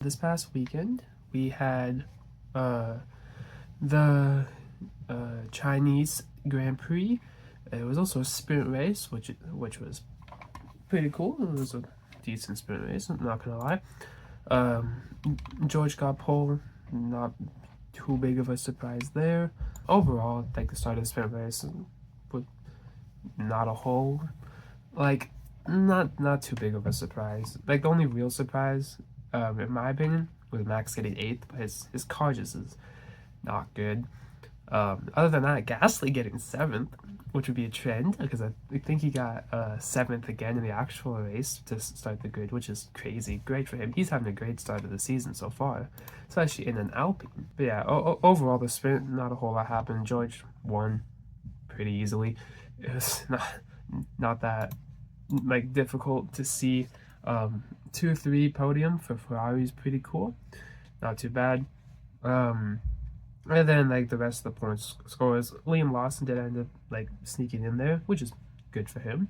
This past weekend, we had the Chinese Grand Prix. It was also a sprint race, which was pretty cool. It was a decent sprint race, I'm not gonna lie. Um, George got pole, not too big of a surprise there. Overall, like the start of the sprint race was not a whole, like not too big of a surprise. Like the only real surprise, in my opinion, was Max getting eighth, but his car just is not good. Other than that, Gasly getting seventh, which would be a trend because I think he got seventh again in the actual race to start the grid, which is crazy. Great for him. He's having a great start of the season so far, especially in an Alpine. But yeah, overall the sprint, not a whole lot happened. George won pretty easily. It was not that like difficult to see. 2-3 podium for Ferrari is pretty cool. Not too bad. And then like the rest of the points scorers, Liam Lawson did end up like sneaking in there, which is good for him.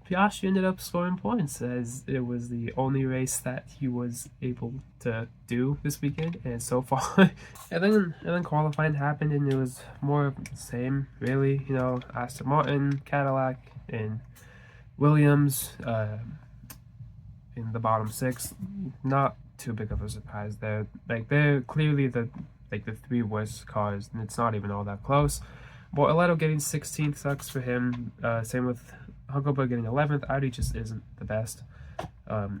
Piastri ended up scoring points as it was the only race that he was able to do this weekend, and so far. and then qualifying happened, and it was more of the same, really. You know, Aston Martin, Cadillac, and Williams in the bottom six. Not too big of a surprise there. Like they're clearly the three worst cars, and it's not even all that close. Bortoleto getting 16th sucks for him. Same with Huckelberg getting 11th. Audi just isn't the best.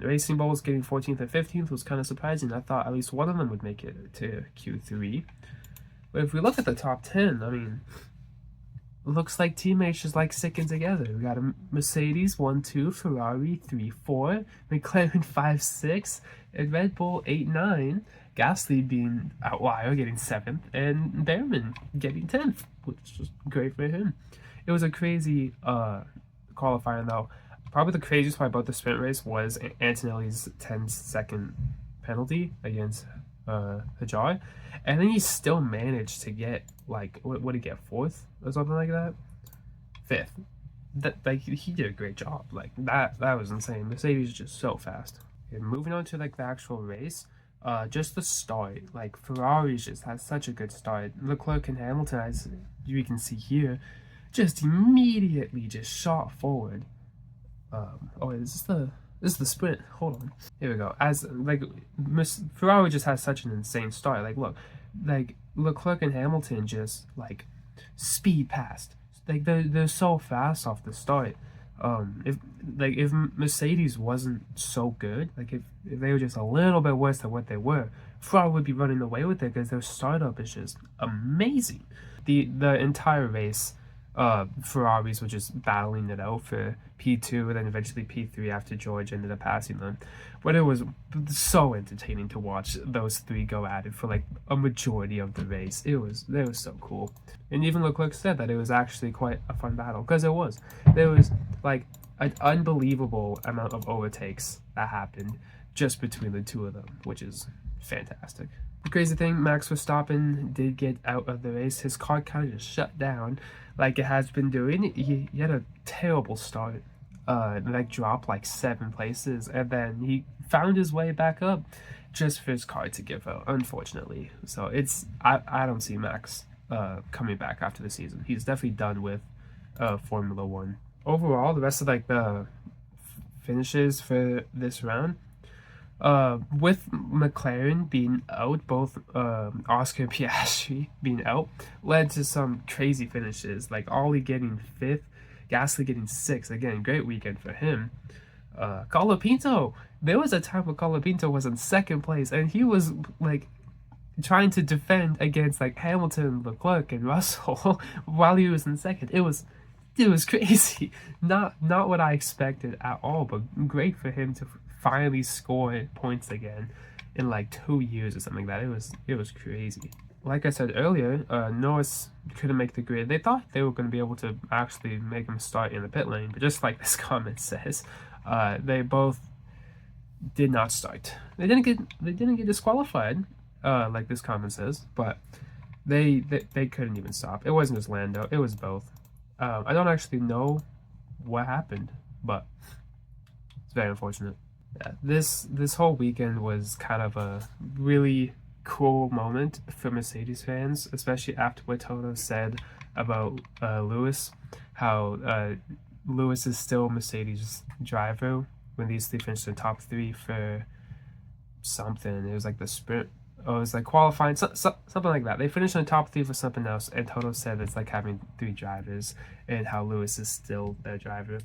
Racing Bulls getting 14th and 15th was kind of surprising. I thought at least one of them would make it to Q3. But if we look at the top 10, I mean, it looks like teammates just like sticking together. We got a Mercedes 1-2, Ferrari 3-4, McLaren 5-6, and Red Bull 8-9. Gasly being outlier, getting 7th, and Behrman getting 10th, which is great for him. It was a crazy qualifying though. Probably the craziest part about the sprint race was Antonelli's 10-second penalty against Hajar, and then he still managed to get like what did he get, 4th or something like that, 5th. That like he did a great job. Like that was insane. Mercedes is just so fast. And moving on to like the actual race. Just the start, like Ferrari just has such a good start. Leclerc and Hamilton, as you can see here, just immediately just shot forward. This is the sprint. Hold on, here we go. As like Ferrari just has such an insane start. Like look, like Leclerc and Hamilton just like speed past. Like they're so fast off the start. If Mercedes wasn't so good, like if they were just a little bit worse than what they were, Ferrari would be running away with it because their startup is just amazing. The entire race, Ferraris were just battling it out for P2 and then eventually P3 after George ended up passing them. But it was so entertaining to watch those three go at it for like a majority of the race. It was so cool. And even Leclerc said that it was actually quite a fun battle because it was. There was like an unbelievable amount of overtakes that happened just between the two of them, which is fantastic. The crazy thing, Max Verstappen did get out of the race. His car kind of just shut down like it has been doing. He had a terrible start, like dropped like 7 places, and then he found his way back up just for his car to give out, unfortunately. So I don't see Max coming back after the season. He's definitely done with Formula One. Overall, the rest of like the finishes for this round, with McLaren being out, both Oscar Piastri being out, led to some crazy finishes, like Ollie getting 5th, Gasly getting 6th. Again, great weekend for him. Colapinto, there was a time where Colapinto was in 2nd place, and he was like trying to defend against like Hamilton, Leclerc, and Russell while he was in 2nd. It was crazy. Not what I expected at all, but great for him to finally score points again in like 2 years or something like that. It was crazy. Like I said earlier, Norris couldn't make the grid. They thought they were going to be able to actually make him start in the pit lane, but just like this comment says, they both did not start. They didn't get disqualified, like this comment says, but they couldn't even stop. It wasn't just Lando, it was both. I don't actually know what happened, but it's very unfortunate. Yeah, this whole weekend was kind of a really cool moment for Mercedes fans, especially after what Toto said about Lewis, how Lewis is still Mercedes driver when these three finished in the top three for something. It was like the sprint. Oh, it was like qualifying, something like that. They finished in the top three for something else, and Toto said it's like having three drivers, and how Lewis is still their driver.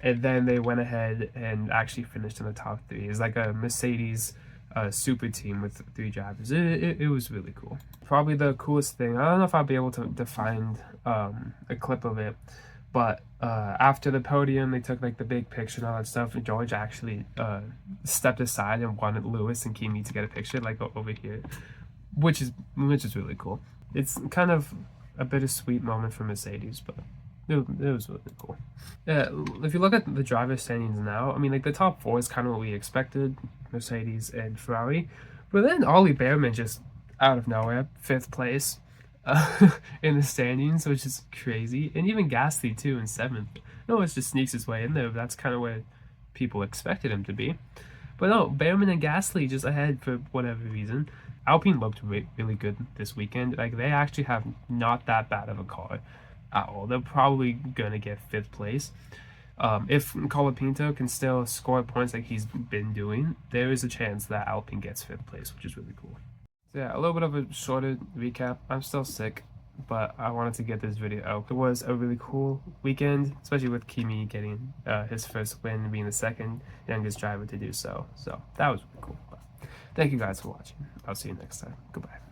And then they went ahead and actually finished in the top three. It's like a Mercedes super team with three drivers. It was really cool. Probably the coolest thing. I don't know if I'll be able to find a clip of it, but after the podium, they took like the big picture and all that stuff. And George actually stepped aside and wanted Lewis and Kimi to get a picture, like over here, which is really cool. It's kind of a bittersweet moment for Mercedes, but it was really cool. Yeah, if you look at the driver standings now, I mean, like the top four is kind of what we expected, Mercedes and Ferrari, but then Ollie Behrman just out of nowhere, 5th place in the standings, which is crazy, and even Gasly too in 7th. No, it just sneaks his way in there. But that's kind of where people expected him to be. But no, Behrman and Gasly just ahead for whatever reason. Alpine looked really good this weekend. Like they actually have not that bad of a car at all. They're probably gonna get 5th place. If Colapinto can still score points like he's been doing, there is a chance that Alpine gets 5th place, which is really cool. So yeah, a little bit of a shorter recap. I'm still sick, but I wanted to get this video out. It was a really cool weekend, especially with Kimi getting his first win, being the second youngest driver to do so. So that was really cool. But thank you guys for watching. I'll see you next time. Goodbye.